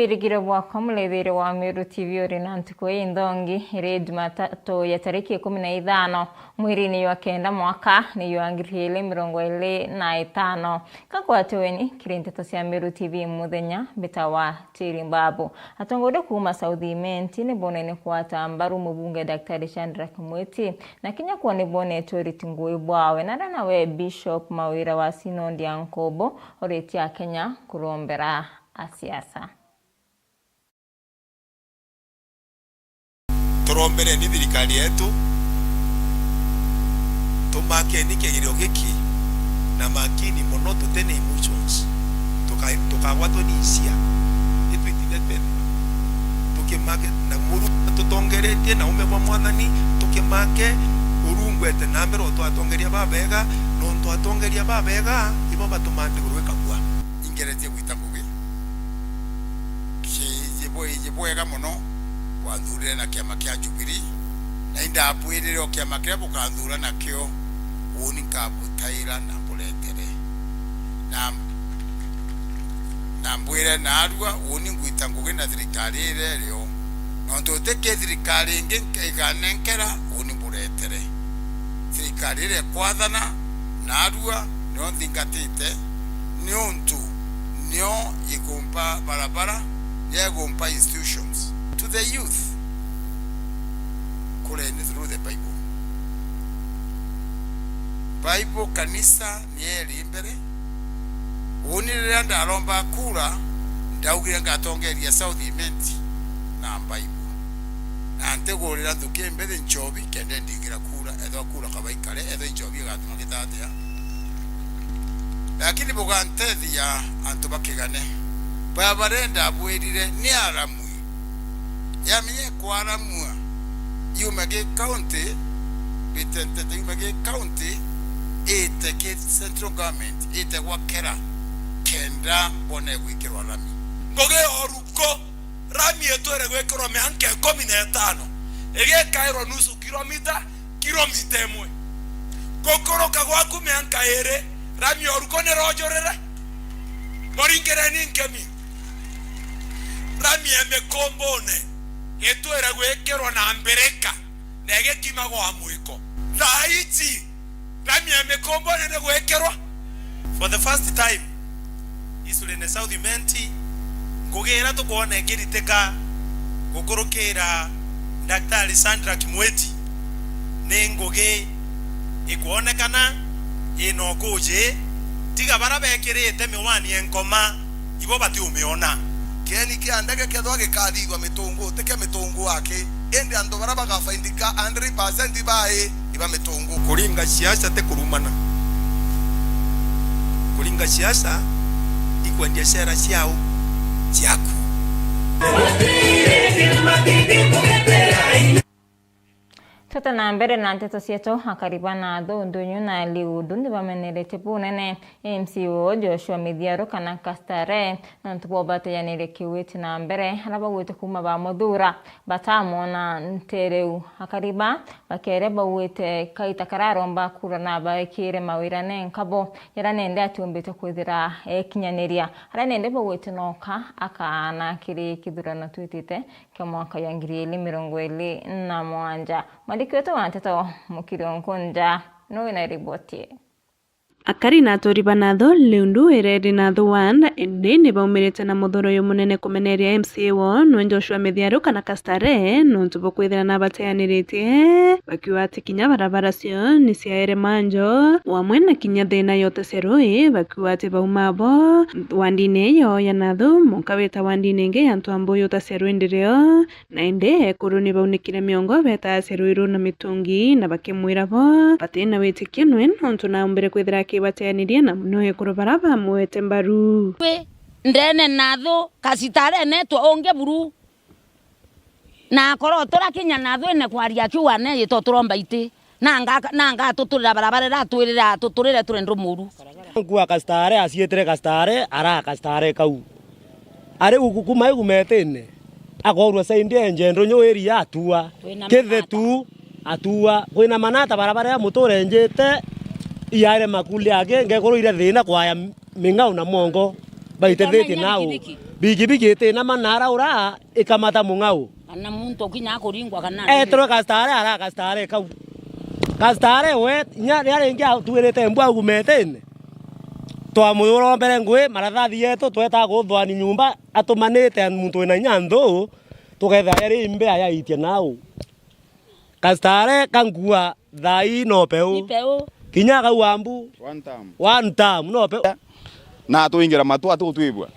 Nibirigire bwako mulethire wa Meru TV uri nantuko indongi ire Jumatatu ya tariki 15 mwezi wa kenda mwaka ni yuangirihile 2025 kakwateweni kirinteto cia Meru TV muthenya bitawa Chirimbabu atongode kuma Saudi Menti ni bonene kwata mbaru mubunge Daktari Chandra Kimweti na kinya kwa ni bone toriti ngui bwawe na nawe Bishop Mawira wa Sinondi Ankobo oretia Kenya kurombera asiasa. Turombere ni thirikari yetu tumake ni kigiro giki na makini muno tutene emotions tukagwatwo ni isia itwitithete tukimake na muru tutongeretie na umbe bwa mwathani tukimake urungwete na mbere twatongeria babega no twatongeria babega ibo batumande gurweka kwa ingeretie gwita ngugi yibwega muno wathurire na kiama kia Jubilee na indapwirire o kiama kia bukathura na kio uni kabutaira na buletere na mbwire na arua uni ngwita ngugi na thirikari rero no tuteke thirikari ingi iganenkera uni buletere thirikari re kwathana na arua no thingatite ni untu nio igumpa barabara yegumpa institutions to the youth kuleni through the Bible kanisa ni eri mbere unire ndaromba kura ndaugire ngatongeria South Imenti na Bible na ntegurira thuke mbere nchobi kende ndingira kura etho kura kabaikare etho nchobi gatuma gitatia lakini bugantethia antu bakigane babarenda bwirire ni aramu yamenye kwaramua Yumage County bitentete Yumage County eteke central government etewakera kenda bone gwikirwa rami ngoge oruko rami etwere gwikirwa mehanke 15 ege kairo nusu kilomita imwe kokoroka gwaku mehanka ere rami oruko ne rojorere moringere ninkemi rami emekombone etwere gwikirwa na mbereka na egekima gwa mwiko thaiti rami emekombone ne gwikirwa for the first time isule ne South Imenti ngogera tukuona ekiriteka gukurukira Daktari Chandra Kimweti ne ngoge ikuonekana inokuje tiga barabekirite miwani enkoma ibo bati umeona keni kiandege kedwa gikathigwa mitungu teke mitungu wake ende ando baraba gafaindika 100% bae iba mitungu kuringa siasa te kurumana kuringa siasa ikwendia sera ciao ciaku Tata na mbere na nteto sieto hakaribana ndonyo na liudu ndibamenerete punene MCO Joshua Midhiaro kana Kastare na ntubobate yanire Kiwiti na mbere haraba gwete kuma ba Muthura batamona ntereu hakariba bakere bawete kaita kararomba kura na bakire Mawira ne nkabo yaranende atumbite kwithira ekinyaneria haranende bawete noka akana kiri kidurana twitite kemwaka yangiri 2027 Madikweto wanteto mukironkonja no na riboti Akari na toriba natho leundu eredi natho wan ende baumirite na muthoro munene kumeneria MCA no Joshua Midhiaro kana Kastare no ntubo kwithira na bateaniritie bakiwa tikinya barabara cio ni ciaere manjo wamwe na kinya thina yote seroi bakiwa te baumabo wandine yo ya natho mukaweta wandine nge antu amboyo ta seroi ndirio na ende kuruni baunikire miongo beta seroi ru na mitungi na bakimwira bo batena wetikio no ntu na umbere kwithira bateanirie na muno kurobaraba mwete mbaru ndene natho Kastare netwa onge buru na koro tora kinya natho ne kwaria kiwa ne yito turomba ite nanga tuturira barabara ratwirira tuturire turendo muru kwa Kastare asietere Kastare ara Kastare kau are ukukuma igumetene akorwa sainde njendo nyoeri atua kithetu atua kwina manata barabara ya mutore njete iare makuli age ngekoro ire thina kwaya mingau na mongo baitethetie nao bigi tena manara ura ikamata mungau ana muntu kinya kuringwa kana tro kastare ara kastare kau kastare we nya yarengia tuirete mbwa gumetene twa muyuro mbere ngwe marathathi yetu tweta guthwani nyumba atumanite muntu ina nyando tugetha eri imbe aya itie nao kastare kangua thai no peu kinya kau ambu one time no peu na tuingira matwa tutwibwa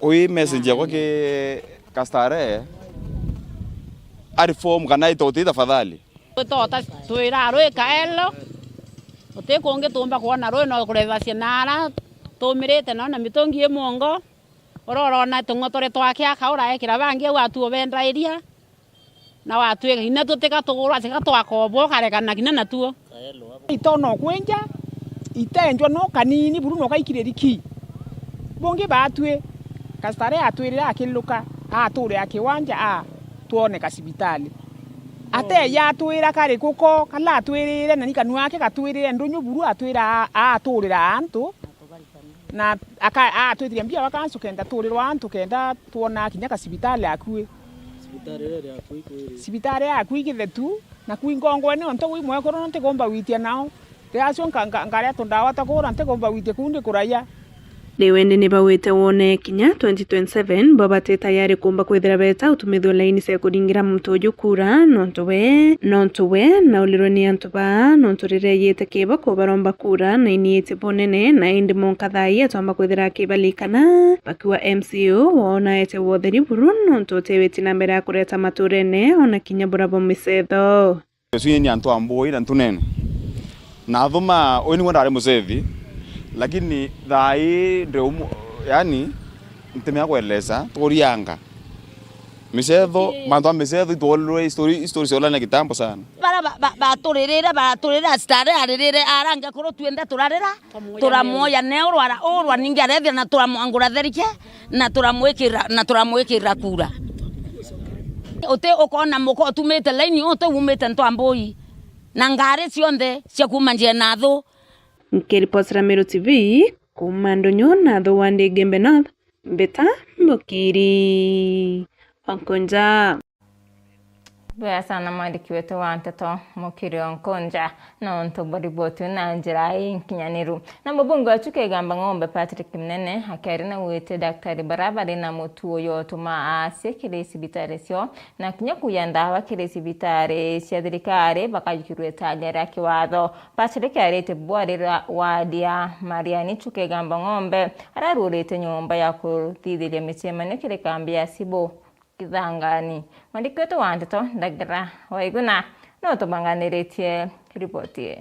oi message yako ke kastare ari form kana itoti tafadhali tota tuira roi kaelo ote konge tumba kuona roi no kureva ciana tumirite no na mitongi emongo ororona tungotore twakia kaura ekira bangi watu bendairia na watu ina tuteka tugura tika twakobo karekana kina natuo itono kwenja itenjwa no kanini buru no kaikireriki bonge batwe kastare atwirira akiluka ature akiwanja tuone kasibitali ate ya twira kare kuko kala atwirire na nikanu yake katwirire ndunyu buru atwira aturira antu na aka atwitire mbia wakansu kenda turirwa antu kenda tuona kinya kasibitali akue sibitari akui tu na kuingongo ene onto wi mwe korona nte gomba witia nao te acio ngare atondawa takora nte gomba witia kunde kuraya Liwende ni bawite wone kinya 2027 babate tayari kumba kwithira beta utumithio laini cia kuringira mtuju kura nontuwe na ulironi antuba nonturire yete kiba ko baromba kura na iniete bonene na indi monkathai atamba kwithira kibalikana bakiwa MCO wona ete wotheri buru nontote wetina mbere ya kureta maturene ona kinya burabo misetho sio ni antu amboi na tunene na thoma oni wandare musethi lakini thai ndio yani ntemea kueleza torianga misetho mantu misetho itolwe story sola na kitambo sana baturira stare arire aranga koro tuende turarira turamoya ne orwa ningarethia na turamwangura therike na turamwikira kura ote okona moko tumete laini ote umete ntwamboi na ngare cionthe cia kuma nje nathu Nkiripotera Meru TV kumandonyo na the one day Gembe North Mbeta Mukiri Onkonja Bea sana mwandiki wetu wa Nteto Mukiri Onkonja na ontobori botu na njirai nkinyaniru na mbunge wa chuke gamba ng'ombe Patrick Mnene hakari na wete daktari barabara na mutuo yotuma asie kile sibitare sio na kinya kuyandawa kile sibitare cia thirikari bakajikirwe tagera kiwatho Patrick arete bwarira wadia Mariani chuke gamba ng'ombe ararurete nyumba ya kuthithiria micemano kile kambi ya Sibo Kithangani mwandiki wetu wa Nteto Ndagira Waiguna no tubanganiretie ripoti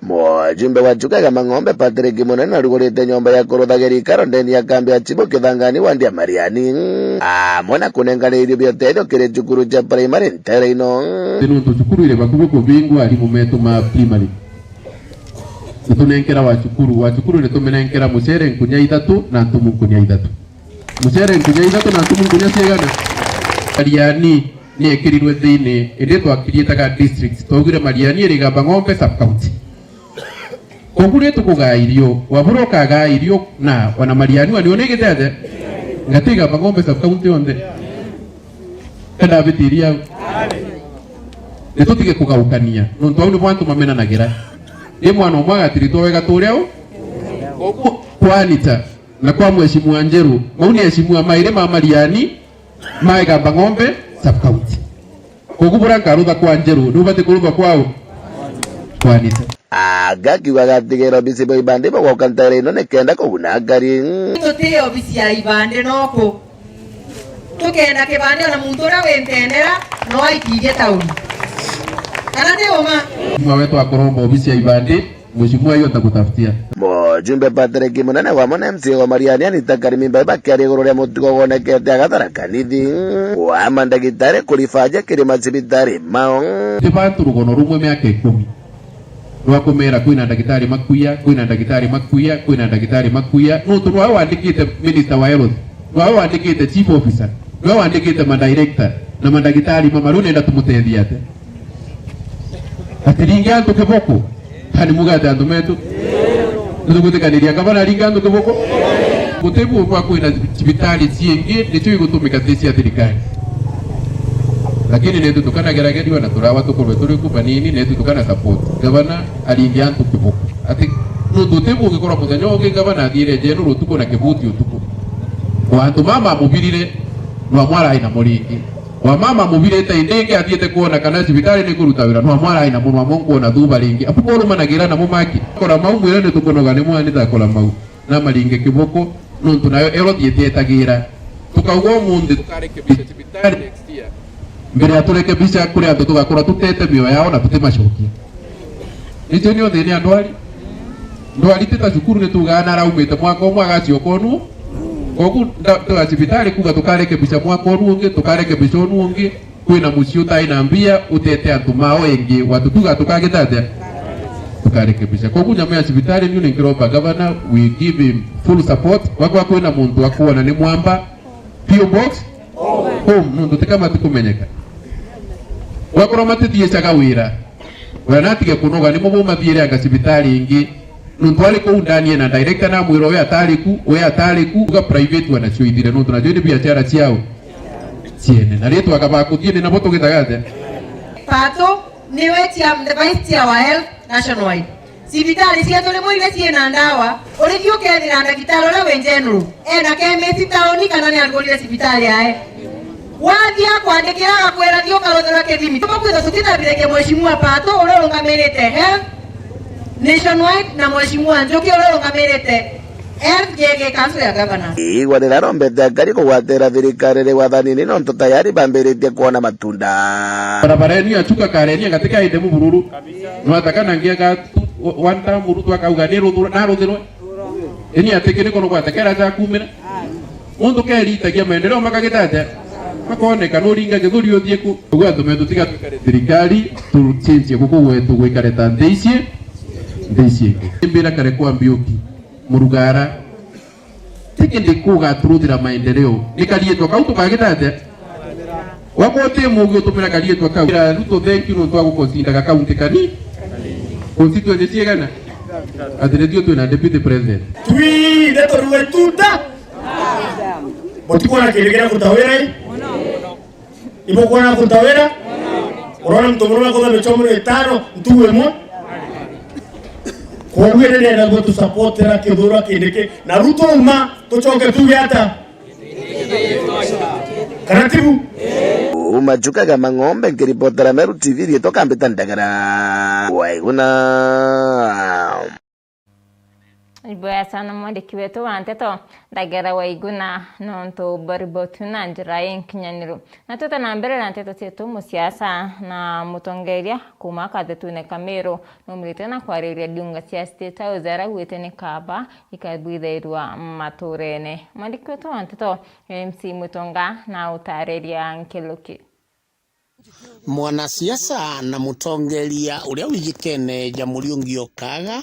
Mwajumbe wa chuka gamba ng'ombe Patrick Munene arugurite nyumba ya kuruthagiri ikaro ndeni ya kambi ya Sibo Kithangani wandia Mariani mwana kunenganirio bioterio kire cukuru cha primary ntereino nuntu cukuru ile bakuwe kubingwa alimu metu ma primary tunenkera wa cukuru ne tumenenkera mucere nkunya 3 na ntumu nkunya 3 mucere nkunya 3 na ntumu nkunya ciegana Mariani ni ekirirwe thini indi twakirietaga district twagire Mariani iri gamba ng'ombe sub county kogure tukugairio waburo kagairio na wana Mariani wanionegete aje ngatiga ng'ombe sub county onde kana bitiria tutige kugaukania nuntu au ni mwantu mamena nagira ni mwana omwaga tirito wega tureo kwanita na kwa mheshimiwa Njeru mauni heshimiwa maire ma Mariani maigamba ng'ombe sub county kugubura ngarutha kwa Njeru ndubate kurutha kwao kwanita agaki wagatigero bisibo ibande bwo kantare no nekenda ko bunagari tuti obisi ya ibande noko tukenda kibande na muntu ora wentendera no aitige tauni kana ndeoma mwa wetu akoromba obisi ya ibande mheshimiwa hiyo takutafutia Mwajumbe Patrick Munene wa mwana MCO wa Mariani anitakari mimba bakiari iguru ria mutigo wonekete agatara kanithi wa mandagitari kurifaja kiri macibitari mao tibantu rugono rumwe miaka 10 rwakomera kwina ndagitari makuya no turwa wandikite minister wa health rwa wandikite chief officer rwa wandikite ma director na mandagitari mamarune nda tumutethia ate atiringa tukeboko hani mugate andu metu nitugutikaniria gavana ringa ndu kiboko gutebu kwa kwina cibitari ciingi nicio igutumika cia thirikari lakini netu tukanagerageriwa na turawa tukorwe turi kubanini netu tukana support gavana aringia ntu kiboko ati nututebu ngikora muthenya ungi gavana athire jenu rutuko na kibuti utuko wantu mama mubirire no mwara ina muringi wa mama mubirete indenge athiete kuona kana cibitari ni kuruta wira no mwara ina munwa monko na thuba ringi apukoro managira na mumaki kora mau mwire ni tukonoga ni mwana takora mau na maringe kiboko nuntu nayo ero thietagira tukaugo mundi tukarekebisha cibitari next year mbere aturekebisha kuri andu tugakora tutete mioyo yao na tutemacokia icio ni othini andwari ndwari tita cukuru ni tugana raumite mwaka umwe agacio konu kogu twa cibitari kuga tukarekebisha mwaka ungi tukarekebisha ungi kwina mucio utaina mbia utete antu mao engi watu tuga tukagetate tukarekebisha kogu nyama ya cibitari ni ngiroba governor we give him full support wakwa kwina muntu akuona ni mwamba PO box home nundu tikama tikumenyeka wakora matithie caga wira wanatige kunoga ni mubu mathiire anga cibitari ingi nundu ali kou ndani na director na mwiro we atariku ga private wanacio ithire nundu na jodi biashara ciao ciene na rietu akabakuthie na boto gitagate Pato niwe tia the vice chair wa health nationwide cibitari cia tuli mwire ciena ndawa uri thio kethira ndagitari ura we general ena kemesi taoni kana ni algorire cibitari ae wathia kwandikira akwira thio karothera kithimi tukwitha tukitabireke mheshimiwa Pato urorungamirite health nationwide na mheshimiwa Njoki urorungamirite health jege council ya governor igwarira rombete ngari kugwatira thirikari ri wathanini no tayari bambiritie kuona matunda barabarani achuka kareni katika ide mubururu no atakana ngiaga wanta murutu akauga ni ruthura na ruthirwe eni atekene kono gwatekera ja kumira mundu keritagia maendeleo makagitate makoneka no ringa githuri uthie ku ugwa tumetu tiga thirikari tuchinjie guku wetu gwikareta ndeicie mbira kare kwa mbioki murugara tikindi kuga turuthira maendeleo nikarietwa kau tukagitate wakote mugi utumira karietwa kau ruto thank you no twagu consider kaunti kani constituency ciegana athiretio twina deputy president twire toruwe tuta botikona kiregera kutawera ibokona kutawera urona mtumuruma kwa mechomo etano ntuwe mo kogwere na go tu support na kidura kindike na ruto uma tuchoke tuge hata karatibu umachukaga mang'ombe nkiripotera Meru TV rieto kambita ndagara waiguna Iboya sana mwandiki wetu wa Nteto ndagera Waiguna nonto baribotuna njira y'inkinyaniro na tuta na mbere na Nteto cietu musiasa na mutongeria kuma kathetune Kamero numrite na kwariria diunga cia State House aragwite ni kaba ikabwithairwa maturene mwandiki wetu wa Nteto MC Mutonga na utareria Nkeluki mwanasiasa na mutongeria uria wigikene Jamhuri Ngiokaga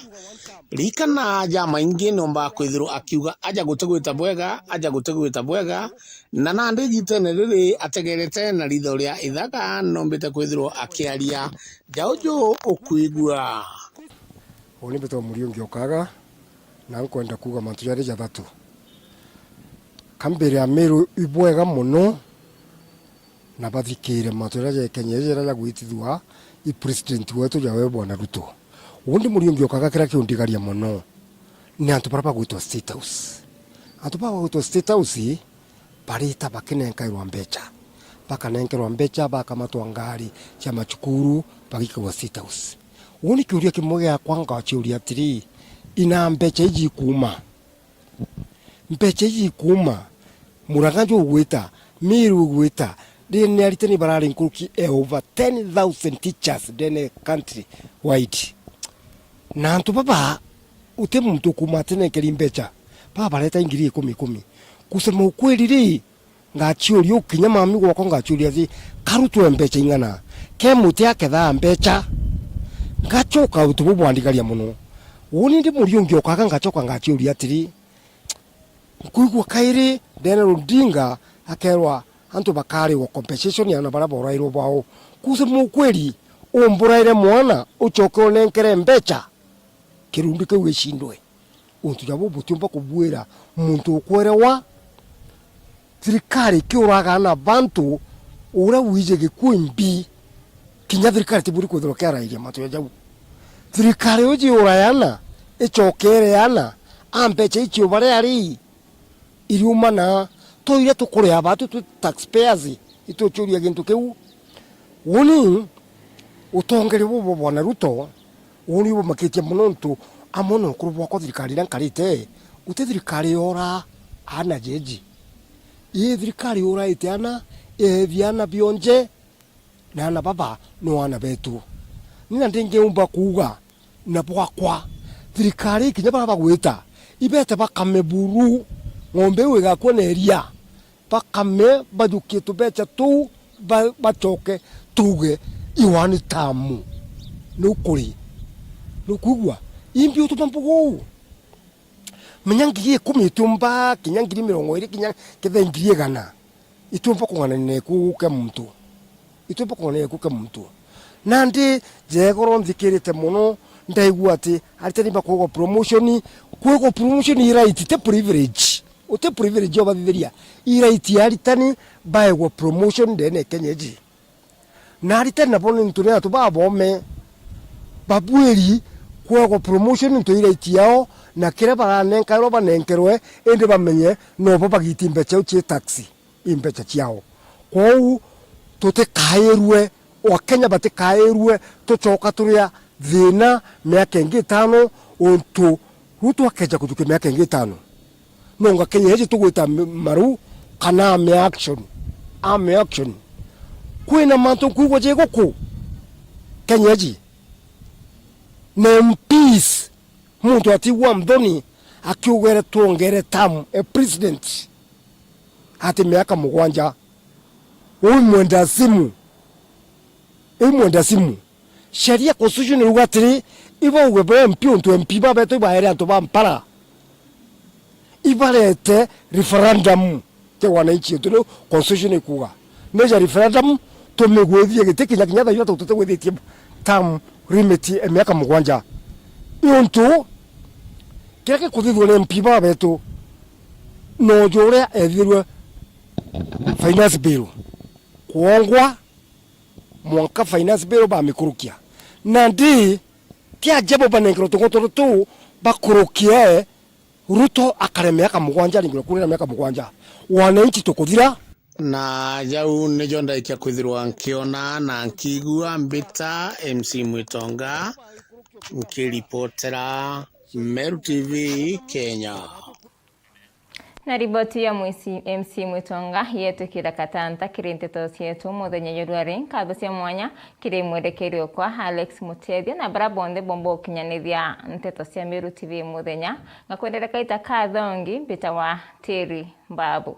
rikana jama ingi nomba kwithirwo akiuga aja gutegwita bwega na nandi jitene riri ategerete na ritho ria ithaga nombite kwithirwo akiaria jaujo ukuigua oni beto Muri Ngiokaga na nkwenda kuga mantu yari jathatu kambere Meru ibwega muno na bathikire mantu yari kenyerera la gwitithwa i president wetu jawe Bwana Ruto undi Muri Ngiokaga kira kiundigaria muno ni antu para gwitwa State House antu para gwitwa State House parita bakinenkairwa mbecha bakamatwa ngari cia machukuru bagikwa State House undi kiuria kimwe gya kwanga achiuria atiri ina mbecha iji kuma Muraganjo ugwita Meru ugwita ni aritani barari nkuruki over 10,000 teachers in country wide na antu baba utemu mtu kumatene kelimbecha baba leta ingiri 10 kusema ukweli ri ngachiuri ukinya mami gwako ngachiuri athi karutwe mbecha ingana ke muti aketha mbecha ngachoka utubu bwandigaria muno woni ndi Muri Ngiokaga ngachoka ngachiuri atiri kuigwa kairi Daniel Odinga akerwa antu bakari wa compensation ya na barabara iro bao kusema ukweli umburaire mwana uchoke onenkere mbecha kirundi kau gicindwe untu jabo butumba kubwira muntu ukwerewa thirikari kiuragana bantu ura wije gikwimbi kinya thirikari tiburi kwithirokera iria matu ya jau thirikari uji urayana icokere yana ambeche ichi ubare ari iriumana to ile tukore abatu tu taxpayers ito churia gintu keu woni utongere bo bona Ruto woni bo makitia mononto amono kurubwa kwa thirikari rankarite ute thirikari ora ana jeji ye thirikari ora itiana viana bionje na ana baba no ana betu nina ndenge umba kuga na bwakwa thirikari kinya baba gwita ibete bakame buru ng'ombe wega kweneria bakame badukie tubecha tu bachoke tuge iwani tamu nukuri nukugwa imbi utupampugo menyangirie 10 tumba kinyangiri 20 kinya kethengirie gana itumba kungana neku ke muntu itumba kungana neku ke muntu nandi jegoro nthikirite muno ndaigua ati aritani bakogo promotion right te privilege ote privilege oba biberia right aritani baigwa promotion dene kenyeji na aritani nabone ntunia to babome babweri kwa promotion nto right yao na kire baranenka roba nenkerwe ende bamenye no baba gitimbe chao che taxi imbecha chiao kwau tote kaerwe wakenya bate kaerwe tochoka turia thina miaka ingi 5 onto Ruto akeja kutuke miaka ingi 5 nonga Kenya heje tugwita maru kana ame action kwina manto kugo je goko Kenya ji na peace muntu ati wa mdoni akiugere tuongere tamu a president ati miaka mugwanja mwenda simu sheria constitution rugatiri ibo ugebe MP onto MP babeto baere anto bampara ibarete referendum te wananchi to constitution ikuga meja referendum to megwethie gitikinya kinya thayo to twethitie tam rimeti emiaka mugwanja onto keke kuthithwo ne MP babeto no jore ethirwe finance bill kuongwa mwanka finance bill ba mikurukia nandi kia jabo banengro to bakurukia Ruto akaremea kamugwanja ningiro kurira miaka mugwanja wananchi tukuthira na jau ne jonda ikia kwithirwa nkiona na nkigua mbita MC Mwitonga nkiripotera Meru TV Kenya. Na riboti ya MC Mwitonga yetu kira katanta kirinteto cietu muthenya yorwari kabucia mwanya kiri mwerekerio kwa Alex Mutedia na Brabonde bombo kinyanithia nteto cia Meru TV muthenya ngakwendera kaita kathongi bita wa Teri Babu.